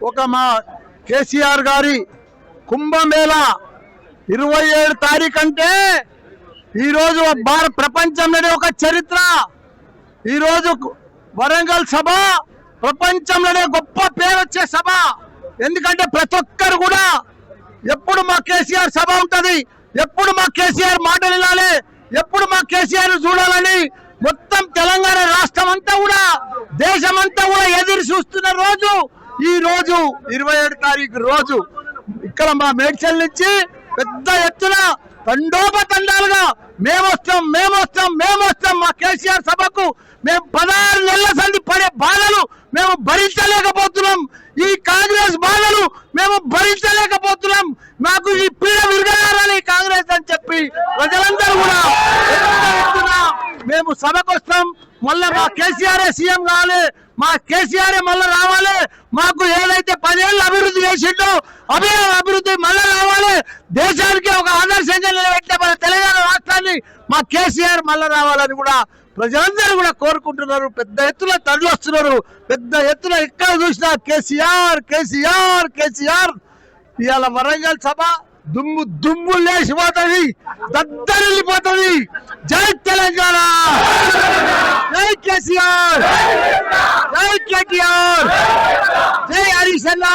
ఒక మా కేసీఆర్ గారి కుంభమేళా 27 తారీఖు అంటే ఈరోజు ప్రపంచంలోనే ఒక చరిత్ర. ఈరోజు వరంగల్ సభ ప్రపంచంలోనే గొప్ప పేరు వచ్చే సభ. ఎందుకంటే ప్రతి ఒక్కరు కూడా ఎప్పుడు మా కేసీఆర్ సభ ఉంటది, ఎప్పుడు మా కేసీఆర్ మాటలు వినాలి, ఎప్పుడు మా కేసీఆర్ చూడాలని మొత్తం తెలంగాణ రాష్ట్రం అంతా కూడా దేశమంతా కూడా ఎదురు చూస్తున్న రోజు ఈ రోజు 27 తారీఖు రోజు. ఇక్కడ మా మేడ్చల్ నుంచి పెద్ద ఎత్తున తండోపతండాలుగా మేమొస్తాం మా కేసీఆర్ సభకు. మేము 16 నెలల సంది పడే బాధలు మేము భరించలేకపోతున్నాం. ఈ కాంగ్రెస్ బాధలు మేము భరించలేకపోతున్నాం. మాకు ఈ పీడ విరగాలని కాంగ్రెస్ అని చెప్పి ప్రజలందరూ కూడా మేము సభకు వస్తాం. మళ్ళీ మా కేసీఆర్ సీఎం కావాలి, మా కేసీఆర్ మళ్ళీ రావాలి. మాకు ఏదైతే 10 ఏళ్ళు అభివృద్ధి చేసిండో అభివృద్ధి మళ్ళీ రావాలి. దేశానికి ఒక ఆదర్శంగా నిలబెట్టే మన తెలంగాణ రాష్ట్రాన్ని మా కేసీఆర్ మళ్ళీ రావాలని కూడా ప్రజలందరూ కూడా కోరుకుంటున్నారు. పెద్ద ఎత్తున తరలి వస్తున్నారు. పెద్ద ఎత్తున ఎక్కడ చూసినా కేసీఆర్ కేసీఆర్ కేసీఆర్. ఇవాళ వరంగల్ సభ దుమ్ము లేచిపోతుంది, దద్దరిల్లిపోతుంది. జై తెలంగాణ, జై కేసీఆర్, జై కేటీఆర్, జై హరీష్ అన్న.